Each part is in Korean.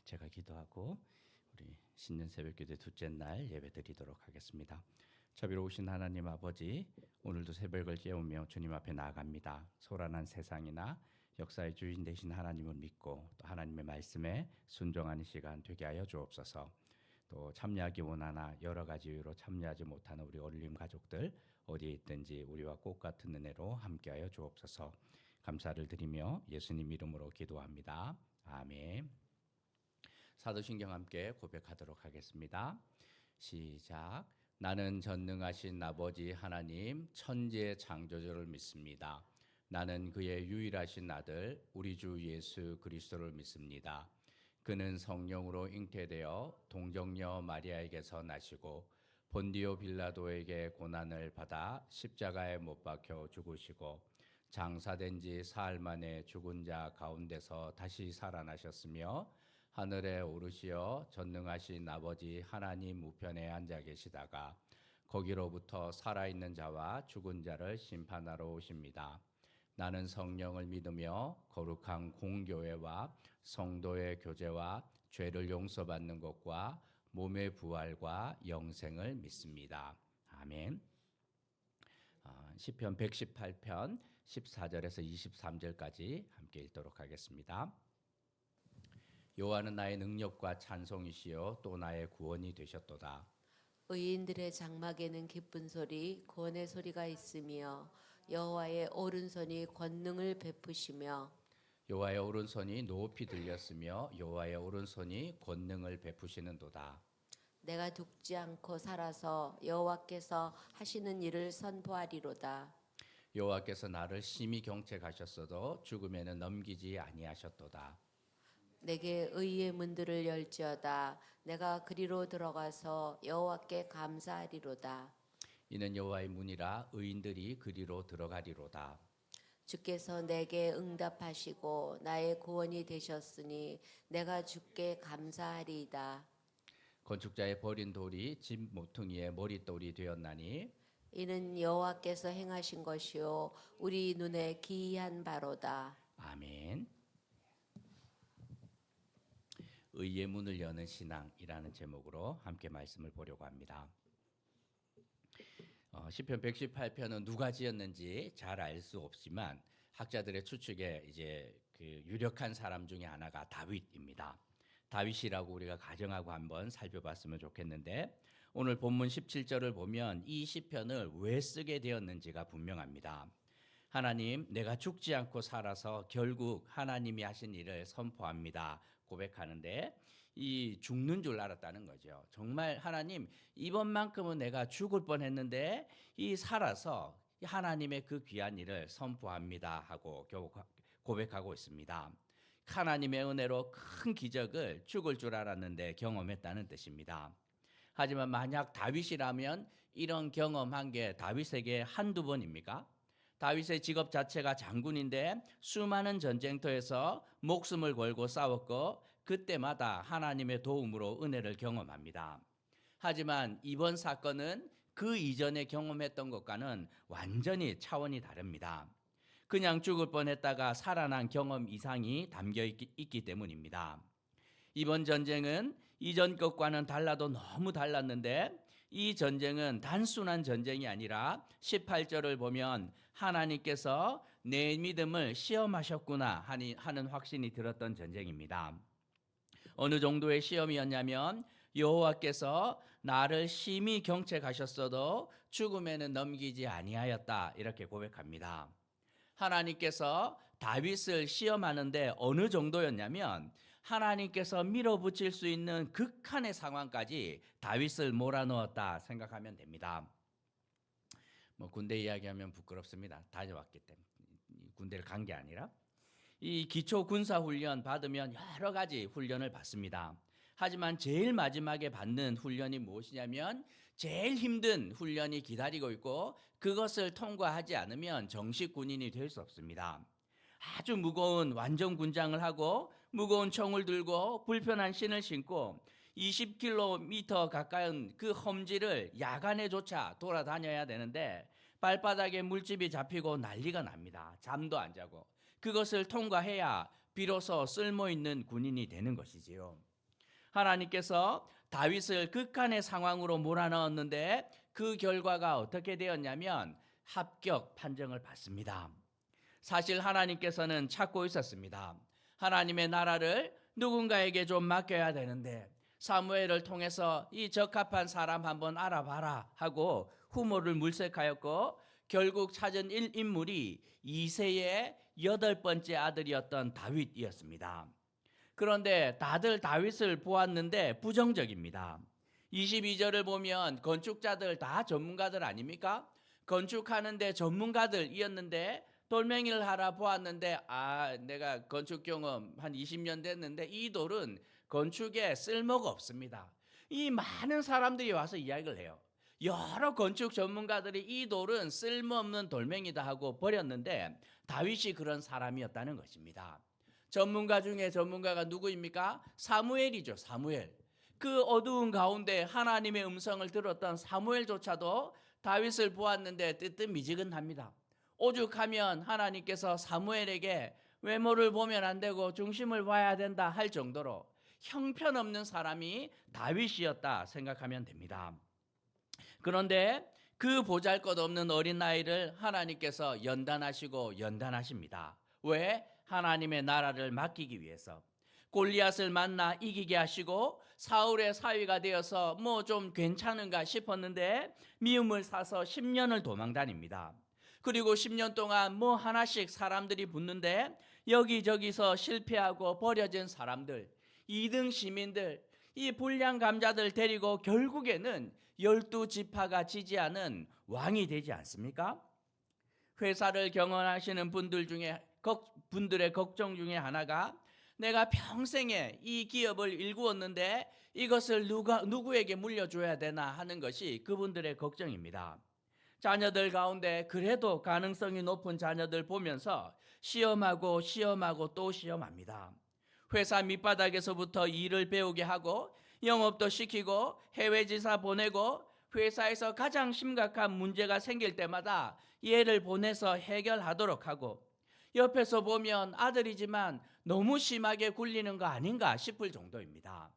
제가 기도하고 우리 신년 새벽기도 둘째 날 예배드리도록 하겠습니다. 자비로우신 하나님 아버지, 오늘도 새벽을 깨우며 주님 앞에 나아갑니다. 소란한 세상이나 역사의 주인 되신 하나님을 믿고 또 하나님의 말씀에 순종하는 시간 되게 하여 주옵소서. 또 참여하기 원하나 여러 가지 이유로 참여하지 못하는 우리 어린이 가족들 어디에 있든지 우리와 꼭 같은 은혜로 함께하여 주옵소서. 감사를 드리며 예수님 이름으로 기도합니다. 아멘. 사도신경 함께 고백하도록 하겠습니다. 시작. 나는 전능하신 아버지 하나님 천지의 창조주를 믿습니다. 나는 그의 유일하신 아들 우리 주 예수 그리스도를 믿습니다. 그는 성령으로 잉태되어 동정녀 마리아에게서 나시고 본디오 빌라도에게 고난을 받아 십자가에 못 박혀 죽으시고 장사된 지 사흘 만에 죽은 자 가운데서 다시 살아나셨으며 하늘에 오르시어 전능하신 아버지 하나님 우편에 앉아 계시다가 거기로부터 살아있는 자와 죽은 자를 심판하러 오십니다. 나는 성령을 믿으며 거룩한 공교회와 성도의 교제와 죄를 용서받는 것과 몸의 부활과 영생을 믿습니다. 아멘. 시편 118편 14절에서 23절까지 함께 읽도록 하겠습니다. 여호와는 나의 능력과 찬송이시요 또 나의 구원이 되셨도다. 의인들의 장막에는 기쁜 소리, 구원의 소리가 있으며 여호와의 오른손이 권능을 베푸시며 여호와의 오른손이 높이 들렸으며 여호와의 오른손이 권능을 베푸시는도다. 내가 죽지 않고 살아서 여호와께서 하시는 일을 선포하리로다. 여호와께서 나를 심히 경책하셨어도 죽음에는 넘기지 아니하셨도다. 내게 의의 문들을 열지어다. 내가 그리로 들어가서 여호와께 감사하리로다. 이는 여호와의 문이라 의인들이 그리로 들어가리로다. 주께서 내게 응답하시고 나의 구원이 되셨으니 내가 주께 감사하리이다. 건축자의 버린 돌이 집 모퉁이의 머릿돌이 되었나니 이는 여호와께서 행하신 것이요 우리 눈에 기이한 바로다. 아멘. 의의 문을 여는 신앙이라는 제목으로 함께 말씀을 보려고 합니다. 시편 118편은 누가 지었는지 잘 알 수 없지만 학자들의 추측에 이제 그 유력한 사람 중에 하나가 다윗입니다. 다윗이라고 우리가 가정하고 한번 살펴봤으면 좋겠는데 오늘 본문 17절을 보면 이 시편을 왜 쓰게 되었는지가 분명합니다. 하나님, 내가 죽지 않고 살아서 결국 하나님이 하신 일을 선포합니다. 고백하는데 이 죽는 줄 알았다는 거죠. 정말 하나님, 이번만큼은 내가 죽을 뻔했는데 이 살아서 하나님의 그 귀한 일을 선포합니다 하고 고백하고 있습니다. 하나님의 은혜로 큰 기적을 죽을 줄 알았는데 경험했다는 뜻입니다. 하지만 만약 다윗이라면 이런 경험한 게 다윗에게 한두 번입니까? 다윗의 직업 자체가 장군인데 수많은 전쟁터에서 목숨을 걸고 싸웠고 그때마다 하나님의 도움으로 은혜를 경험합니다. 하지만 이번 사건은 그 이전에 경험했던 것과는 완전히 차원이 다릅니다. 그냥 죽을 뻔했다가 살아난 경험 이상이 담겨 있기 때문입니다. 이번 전쟁은 이전 것과는 달라도 너무 달랐는데 이 전쟁은 단순한 전쟁이 아니라 18절을 보면 하나님께서 내 믿음을 시험하셨구나 하는 확신이 들었던 전쟁입니다. 어느 정도의 시험이었냐면 여호와께서 나를 심히 경책하셨어도 죽음에는 넘기지 아니하였다 이렇게 고백합니다. 하나님께서 다윗을 시험하는데 어느 정도였냐면 하나님께서 밀어붙일 수 있는 극한의 상황까지 다윗을 몰아넣었다 생각하면 됩니다. 군대 이야기하면 부끄럽습니다. 다녀왔기 때문에 군대를 간 게 아니라 이 기초 군사 훈련 받으면 여러 가지 훈련을 받습니다. 하지만 제일 마지막에 받는 훈련이 무엇이냐면 제일 힘든 훈련이 기다리고 있고 그것을 통과하지 않으면 정식 군인이 될 수 없습니다. 아주 무거운 완전 군장을 하고 무거운 총을 들고 불편한 신을 신고 20km 가까운 그 험지를 야간에조차 돌아다녀야 되는데 발바닥에 물집이 잡히고 난리가 납니다. 잠도 안 자고 그것을 통과해야 비로소 쓸모있는 군인이 되는 것이지요. 하나님께서 다윗을 극한의 상황으로 몰아넣었는데 그 결과가 어떻게 되었냐면 합격 판정을 받습니다. 사실 하나님께서는 찾고 있었습니다. 하나님의 나라를 누군가에게 좀 맡겨야 되는데 사무엘을 통해서 이 적합한 사람 한번 알아봐라 하고 후모를 물색하였고 결국 찾은 인물이 이새의 8번째 아들이었던 다윗이었습니다. 그런데 다들 다윗을 보았는데 부정적입니다. 22절을 보면 건축자들 다 전문가들 아닙니까? 건축하는데 전문가들이었는데 돌멩이를 하나 보았는데 내가 건축 경험 한 20년 됐는데 이 돌은 건축에 쓸모가 없습니다. 이 많은 사람들이 와서 이야기를 해요. 여러 건축 전문가들이 이 돌은 쓸모없는 돌멩이다 하고 버렸는데 다윗이 그런 사람이었다는 것입니다. 전문가 중에 전문가가 누구입니까? 사무엘이죠. 사무엘. 그 어두운 가운데 하나님의 음성을 들었던 사무엘조차도 다윗을 보았는데 뜨뜻미지근합니다. 오죽하면 하나님께서 사무엘에게 외모를 보면 안 되고 중심을 봐야 된다 할 정도로 형편없는 사람이 다윗이었다 생각하면 됩니다. 그런데 그 보잘것없는 어린 나이를 하나님께서 연단하십니다. 왜? 하나님의 나라를 맡기기 위해서. 골리앗을 만나 이기게 하시고 사울의 사위가 되어서 뭐 좀 괜찮은가 싶었는데 미움을 사서 10년을 도망다닙니다. 그리고 10년 동안 뭐 하나씩 사람들이 붙는데 여기저기서 실패하고 버려진 사람들, 2등 시민들, 이 불량 감자들 데리고 결국에는 12지파가 지지하는 왕이 되지 않습니까? 회사를 경영하시는 분들의 걱정 중에 하나가 내가 평생에 이 기업을 일구었는데 이것을 누구에게 물려줘야 되나 하는 것이 그분들의 걱정입니다. 자녀들 가운데 그래도 가능성이 높은 자녀들 보면서 시험하고 또 시험합니다. 회사 밑바닥에서부터 일을 배우게 하고 영업도 시키고 해외 지사 보내고 회사에서 가장 심각한 문제가 생길 때마다 얘를 보내서 해결하도록 하고 옆에서 보면 아들이지만 너무 심하게 굴리는 거 아닌가 싶을 정도입니다.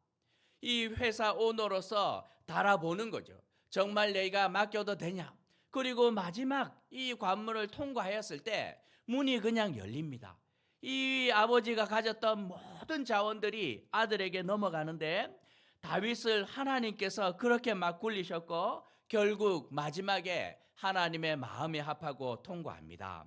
이 회사 오너로서 달아보는 거죠. 정말 내가 맡겨도 되냐? 그리고 마지막 이 관문을 통과하였을 때 문이 그냥 열립니다. 이 아버지가 가졌던 모든 자원들이 아들에게 넘어가는데 다윗을 하나님께서 그렇게 막 굴리셨고 결국 마지막에 하나님의 마음에 합하고 통과합니다.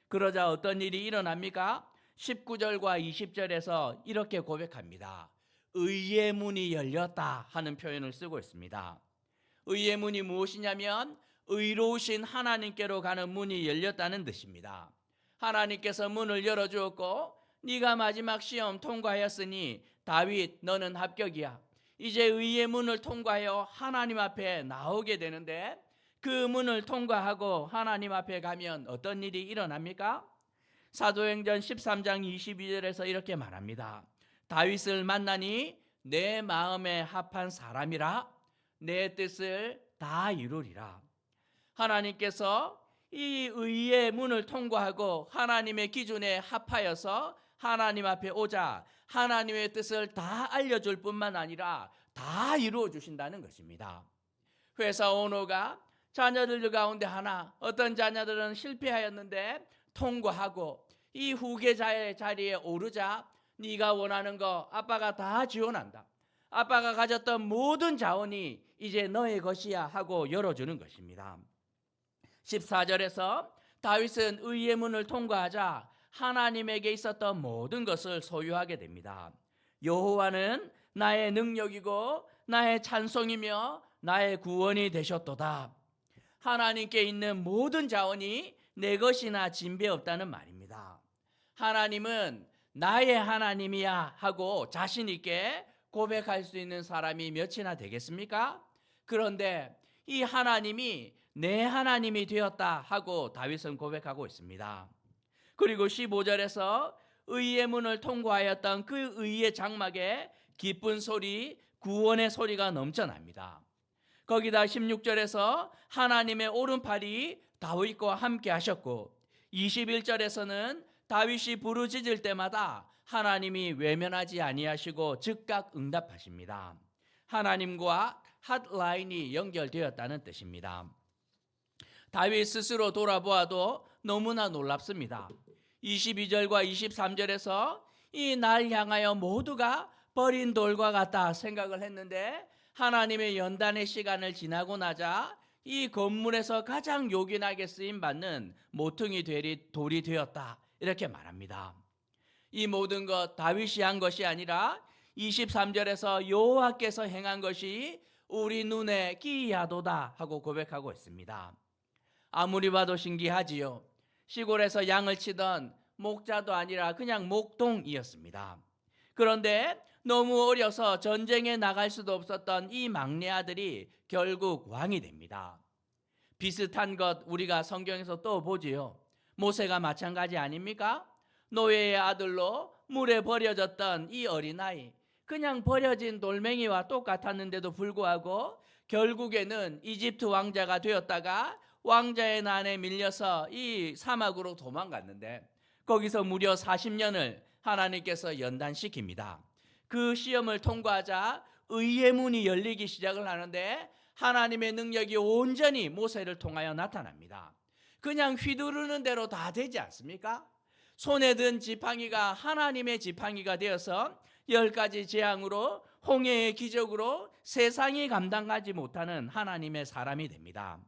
그러자 어떤 일이 일어납니까? 19절과 20절에서 이렇게 고백합니다. 의의 문이 열렸다 하는 표현을 쓰고 있습니다. 의의 문이 무엇이냐면 의로우신 하나님께로 가는 문이 열렸다는 뜻입니다. 하나님께서 문을 열어주었고 네가 마지막 시험 통과하였으니 다윗 너는 합격이야. 이제 의의 문을 통과하여 하나님 앞에 나오게 되는데 그 문을 통과하고 하나님 앞에 가면 어떤 일이 일어납니까? 사도행전 13장 22절에서 이렇게 말합니다. 다윗을 만나니 내 마음에 합한 사람이라 내 뜻을 다 이루리라. 하나님께서 이 의의 문을 통과하고 하나님의 기준에 합하여서 하나님 앞에 오자 하나님의 뜻을 다 알려줄 뿐만 아니라 다 이루어 주신다는 것입니다. 회사 오너가 자녀들 가운데 어떤 자녀들은 실패하였는데 통과하고 이 후계자의 자리에 오르자 네가 원하는 거 아빠가 다 지원한다. 아빠가 가졌던 모든 자원이 이제 너의 것이야 하고 열어주는 것입니다. 14절에서 다윗은 의의 문을 통과하자 하나님에게 있었던 모든 것을 소유하게 됩니다. 여호와는 나의 능력이고 나의 찬송이며 나의 구원이 되셨도다. 하나님께 있는 모든 자원이 내 것이나 진배 없다는 말입니다. 하나님은 나의 하나님이야 하고 자신 있게 고백할 수 있는 사람이 몇이나 되겠습니까? 그런데 이 하나님이 내 하나님이 되었다 하고 다윗은 고백하고 있습니다. 그리고 15절에서 의의 문을 통과하였던 그 의의 장막에 기쁜 소리, 구원의 소리가 넘쳐납니다. 거기다 16절에서 하나님의 오른팔이 다윗과 함께 하셨고 21절에서는 다윗이 부르짖을 때마다 하나님이 외면하지 아니하시고 즉각 응답하십니다. 하나님과 핫라인이 연결되었다는 뜻입니다. 다윗 스스로 돌아보아도 너무나 놀랍습니다. 22절과 23절에서 이 날 향하여 모두가 버린 돌과 같다 생각을 했는데 하나님의 연단의 시간을 지나고 나자 이 건물에서 가장 요긴하게 쓰임받는 모퉁이 돌이 되었다 이렇게 말합니다. 이 모든 것 다윗이 한 것이 아니라 23절에서 여호와께서 행한 것이 우리 눈에 기이하도다 하고 고백하고 있습니다. 아무리 봐도 신기하지요. 시골에서 양을 치던 목자도 아니라 그냥 목동이었습니다. 그런데 너무 어려서 전쟁에 나갈 수도 없었던 이 막내 아들이 결국 왕이 됩니다. 비슷한 것 우리가 성경에서 또 보지요. 모세가 마찬가지 아닙니까? 노예의 아들로 물에 버려졌던 이 어린아이, 그냥 버려진 돌멩이와 똑같았는데도 불구하고 결국에는 이집트 왕자가 되었다가 왕자의 난에 밀려서 이 사막으로 도망갔는데 거기서 무려 40년을 하나님께서 연단시킵니다. 그 시험을 통과하자 의의 문이 열리기 시작을 하는데 하나님의 능력이 온전히 모세를 통하여 나타납니다. 그냥 휘두르는 대로 다 되지 않습니까? 손에 든 지팡이가 하나님의 지팡이가 되어서 10가지 재앙으로 홍해의 기적으로 세상이 감당하지 못하는 하나님의 사람이 됩니다.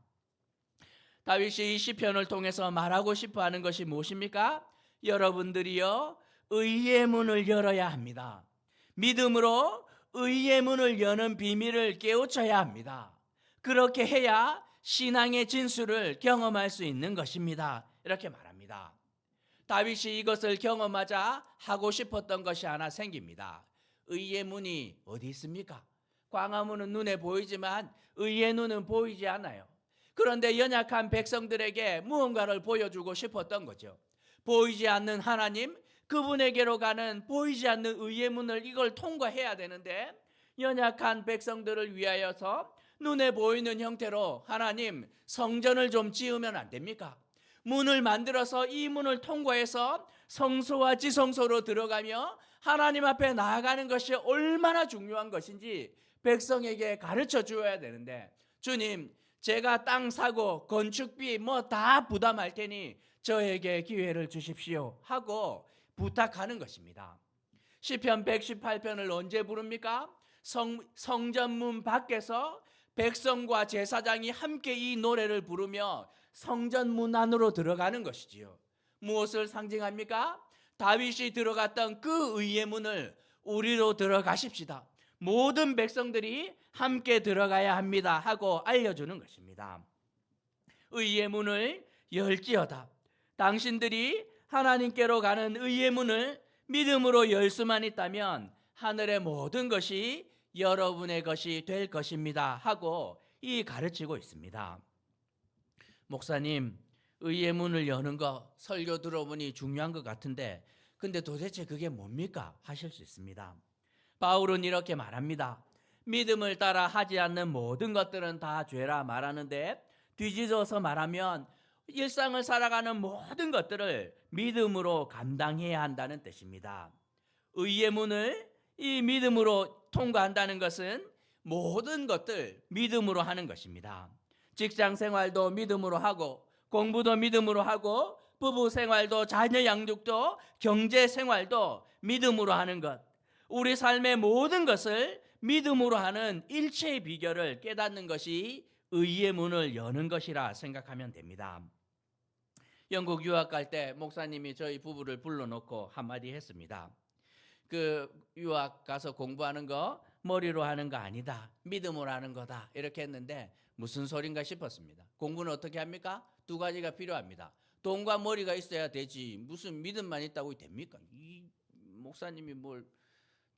다윗이 이 시편을 통해서 말하고 싶어 하는 것이 무엇입니까? 여러분들이요, 의의 문을 열어야 합니다. 믿음으로 의의 문을 여는 비밀을 깨우쳐야 합니다. 그렇게 해야 신앙의 진수를 경험할 수 있는 것입니다. 이렇게 말합니다. 다윗이 이것을 경험하자 하고 싶었던 것이 하나 생깁니다. 의의 문이 어디 있습니까? 광화문은 눈에 보이지만 의의 눈은 보이지 않아요. 그런데 연약한 백성들에게 무언가를 보여주고 싶었던 거죠. 보이지 않는 하나님, 그분에게로 가는 보이지 않는 의의 문을 이걸 통과해야 되는데 연약한 백성들을 위하여서 눈에 보이는 형태로 하나님 성전을 좀 지으면 안 됩니까? 문을 만들어서 이 문을 통과해서 성소와 지성소로 들어가며 하나님 앞에 나아가는 것이 얼마나 중요한 것인지 백성에게 가르쳐 주어야 되는데 주님, 제가 땅 사고 건축비 뭐 다 부담할 테니 저에게 기회를 주십시오 하고 부탁하는 것입니다. 시편 118편을 언제 부릅니까? 성전문 밖에서 백성과 제사장이 함께 이 노래를 부르며 성전문 안으로 들어가는 것이지요. 무엇을 상징합니까? 다윗이 들어갔던 그 의의 문을 우리로 들어가십시다. 모든 백성들이 함께 들어가야 합니다 하고 알려주는 것입니다. 의의 문을 열지어다. 당신들이 하나님께로 가는 의의 문을 믿음으로 열 수만 있다면 하늘의 모든 것이 여러분의 것이 될 것입니다 하고 이 가르치고 있습니다. 목사님, 의의 문을 여는 거 설교 들어보니 중요한 것 같은데 근데 도대체 그게 뭡니까? 하실 수 있습니다. 바울은 이렇게 말합니다. 믿음을 따라 하지 않는 모든 것들은 다 죄라 말하는데 뒤집어서 말하면 일상을 살아가는 모든 것들을 믿음으로 감당해야 한다는 뜻입니다. 의의 문을 이 믿음으로 통과한다는 것은 모든 것들 믿음으로 하는 것입니다. 직장 생활도 믿음으로 하고 공부도 믿음으로 하고 부부 생활도 자녀 양육도 경제 생활도 믿음으로 하는 것, 우리 삶의 모든 것을 믿음으로 하는 일체의 비결을 깨닫는 것이 의의 문을 여는 것이라 생각하면 됩니다. 영국 유학 갈 때 목사님이 저희 부부를 불러놓고 한마디 했습니다. 그 유학 가서 공부하는 거 머리로 하는 거 아니다. 믿음으로 하는 거다. 이렇게 했는데 무슨 소린가 싶었습니다. 공부는 어떻게 합니까? 두 가지가 필요합니다. 돈과 머리가 있어야 되지. 무슨 믿음만 있다고 됩니까? 이 목사님이 뭘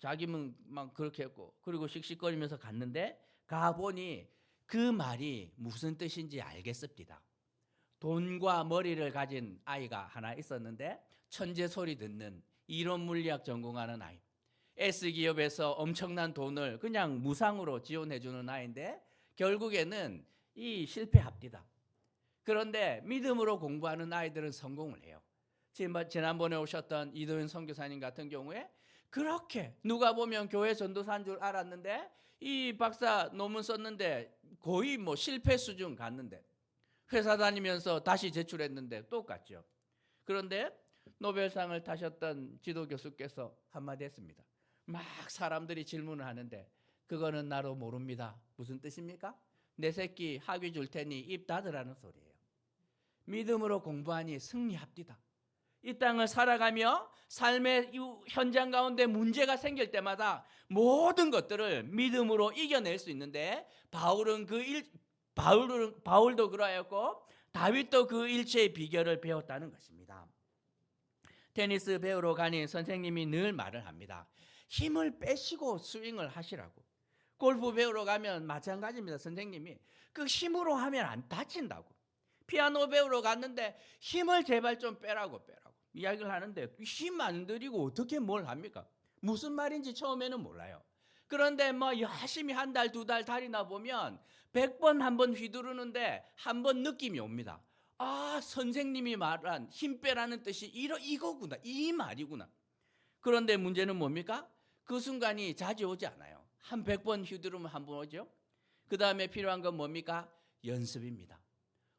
자기는 막 그렇게 했고 그리고 씩씩거리면서 갔는데 가보니 그 말이 무슨 뜻인지 알겠습니다. 돈과 머리를 가진 아이가 하나 있었는데 천재 소리 듣는 이론 물리학 전공하는 아이, S기업에서 엄청난 돈을 그냥 무상으로 지원해 주는 아이인데 결국에는 이 실패합니다. 그런데 믿음으로 공부하는 아이들은 성공을 해요. 지난번에 오셨던 이도현 선교사님 같은 경우에 그렇게 누가 보면 교회 전도사인 줄 알았는데 이 박사 논문 썼는데 거의 뭐 실패 수준 갔는데 회사 다니면서 다시 제출했는데 똑같죠. 그런데 노벨상을 타셨던 지도 교수께서 한마디 했습니다. 막 사람들이 질문을 하는데 그거는 나도 모릅니다. 무슨 뜻입니까? 내 새끼 학위 줄 테니 입 닫으라는 소리예요. 믿음으로 공부하니 승리합디다. 이 땅을 살아가며 삶의 현장 가운데 문제가 생길 때마다 모든 것들을 믿음으로 이겨낼 수 있는데 바울도 그러하였고 다윗도 그 일체의 비결을 배웠다는 것입니다. 테니스 배우러 가니 선생님이 늘 말을 합니다. 힘을 빼시고 스윙을 하시라고. 골프 배우러 가면 마찬가지입니다. 선생님이 그 힘으로 하면 안 다친다고. 피아노 배우러 갔는데 힘을 제발 좀 빼라고 이야기를 하는데 힘 안 들이고 어떻게 뭘 합니까? 무슨 말인지 처음에는 몰라요. 그런데 뭐 열심히 한 달, 두 달 달이나 보면 100번 한 번 휘두르는데 한 번 느낌이 옵니다. 아, 선생님이 말한 힘 빼라는 뜻이 이거구나, 이 말이구나. 그런데 문제는 뭡니까? 그 순간이 자주 오지 않아요. 한 100번 휘두르면 한 번 오죠. 그 다음에 필요한 건 뭡니까? 연습입니다.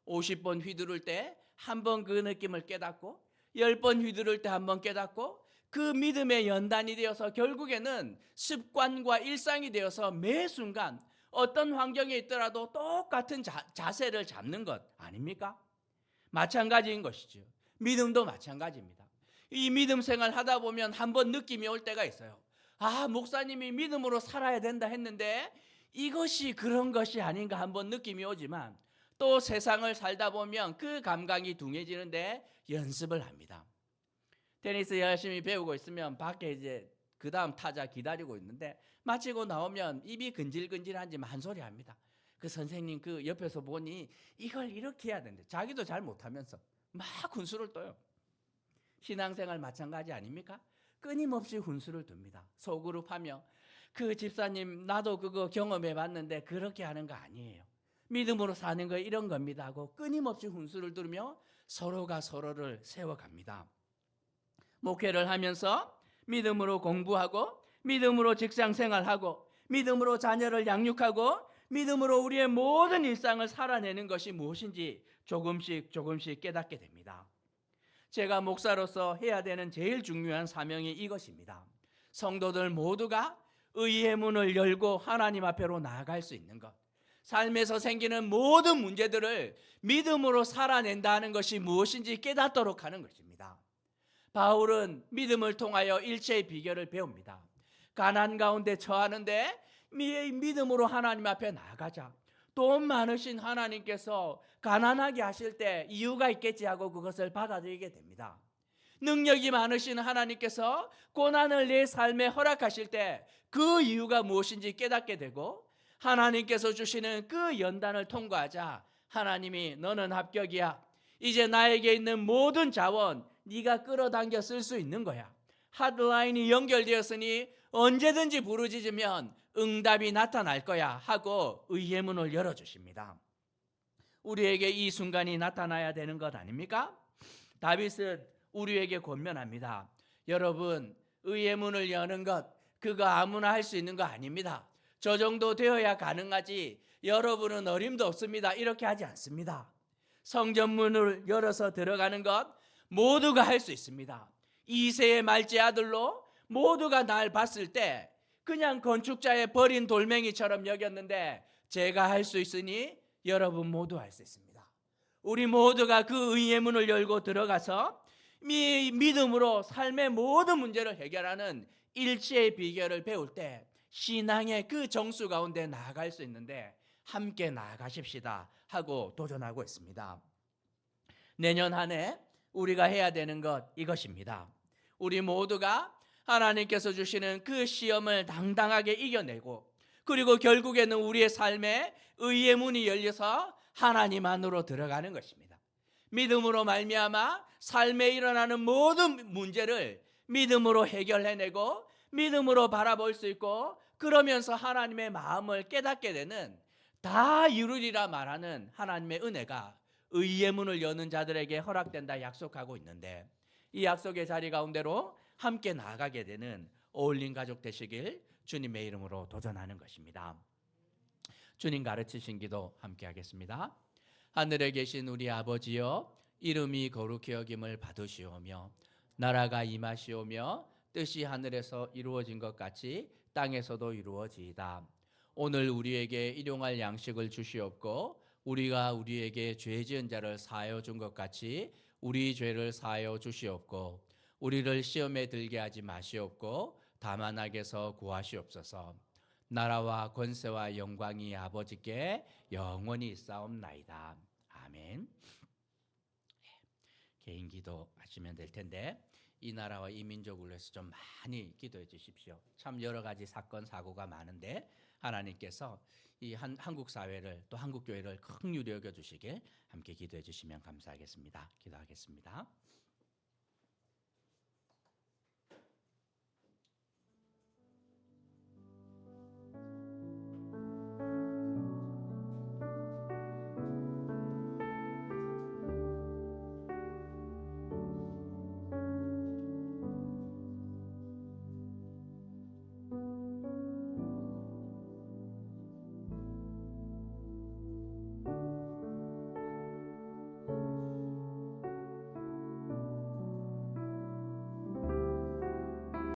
50번 휘두를 때 한 번 그 느낌을 깨닫고 10번 휘두를 때 한 번 깨닫고 그 믿음의 연단이 되어서 결국에는 습관과 일상이 되어서 매 순간 어떤 환경에 있더라도 똑같은 자세를 잡는 것 아닙니까? 마찬가지인 것이죠. 믿음도 마찬가지입니다. 이 믿음 생활 하다 보면 한번 느낌이 올 때가 있어요. 아, 목사님이 믿음으로 살아야 된다 했는데 이것이 그런 것이 아닌가 한번 느낌이 오지만 또 세상을 살다 보면 그 감각이 둥해지는데 연습을 합니다. 테니스 열심히 배우고 있으면 밖에 이제 그 다음 타자 기다리고 있는데 마치고 나오면 입이 근질근질한지 만소리 합니다. 그 선생님 그 옆에서 보니 이걸 이렇게 해야 되는데 자기도 잘 못하면서 막 훈수를 떠요. 신앙생활 마찬가지 아닙니까? 끊임없이 훈수를 둡니다. 소그룹하며 그 집사님 나도 그거 경험해 봤는데 그렇게 하는 거 아니에요. 믿음으로 사는 거 이런 겁니다 하고 끊임없이 훈수를 두르며 서로가 서로를 세워갑니다. 목회를 하면서 믿음으로 공부하고 믿음으로 직장생활하고 믿음으로 자녀를 양육하고 믿음으로 우리의 모든 일상을 살아내는 것이 무엇인지 조금씩 깨닫게 됩니다. 제가 목사로서 해야 되는 제일 중요한 사명이 이것입니다. 성도들 모두가 의의 문을 열고 하나님 앞으로 나아갈 수 있는 것. 삶에서 생기는 모든 문제들을 믿음으로 살아낸다는 것이 무엇인지 깨닫도록 하는 것입니다. 바울은 믿음을 통하여 일체의 비결을 배웁니다. 가난 가운데 처하는데 믿음으로 하나님 앞에 나아가자. 돈 많으신 하나님께서 가난하게 하실 때 이유가 있겠지 하고 그것을 받아들이게 됩니다. 능력이 많으신 하나님께서 고난을 내 삶에 허락하실 때 그 이유가 무엇인지 깨닫게 되고 하나님께서 주시는 그 연단을 통과하자 하나님이 너는 합격이야. 이제 나에게 있는 모든 자원 네가 끌어당겨 쓸 수 있는 거야. 핫라인이 연결되었으니 언제든지 부르짖으면 응답이 나타날 거야 하고 의의 문을 열어주십니다. 우리에게 이 순간이 나타나야 되는 것 아닙니까? 다윗은 우리에게 권면합니다. 여러분, 의의 문을 여는 것 그거 아무나 할 수 있는 거 아닙니다. 저 정도 되어야 가능하지 여러분은 어림도 없습니다. 이렇게 하지 않습니다. 성전문을 열어서 들어가는 것 모두가 할 수 있습니다. 이새의 말째 아들로 모두가 날 봤을 때 그냥 건축자의 버린 돌멩이처럼 여겼는데 제가 할 수 있으니 여러분 모두 할 수 있습니다. 우리 모두가 그 의의 문을 열고 들어가서 믿음으로 삶의 모든 문제를 해결하는 일체의 비결을 배울 때 신앙의 그 정수 가운데 나아갈 수 있는데 함께 나아가십시다 하고 도전하고 있습니다. 내년 한 해 우리가 해야 되는 것 이것입니다. 우리 모두가 하나님께서 주시는 그 시험을 당당하게 이겨내고 그리고 결국에는 우리의 삶에 의의 문이 열려서 하나님 안으로 들어가는 것입니다. 믿음으로 말미암아 삶에 일어나는 모든 문제를 믿음으로 해결해내고 믿음으로 바라볼 수 있고 그러면서 하나님의 마음을 깨닫게 되는 다 이루리라 말하는 하나님의 은혜가 의의 문을 여는 자들에게 허락된다 약속하고 있는데 이 약속의 자리 가운데로 함께 나아가게 되는 어울린 가족 되시길 주님의 이름으로 도전하는 것입니다. 주님 가르치신 기도 함께 하겠습니다. 하늘에 계신 우리 아버지여, 이름이 거룩히 여김을 받으시오며 나라가 임하시오며 뜻이 하늘에서 이루어진 것 같이 땅에서도 이루어지이다. 오늘 우리에게 일용할 양식을 주시옵고 우리가 우리에게 죄 지은 자를 사하여 준 것 같이 우리 죄를 사하여 주시옵고 우리를 시험에 들게 하지 마시옵고 다만 악에서 구하시옵소서. 나라와 권세와 영광이 아버지께 영원히 있사옵나이다. 아멘. 개인 기도 하시면 될 텐데 이 나라와 이 민족을 위해서 좀 많이 기도해 주십시오. 참 여러 가지 사건 사고가 많은데 하나님께서 이 한국 사회를 또 한국 교회를 긍휼히 여겨 주시길 함께 기도해 주시면 감사하겠습니다. 기도하겠습니다.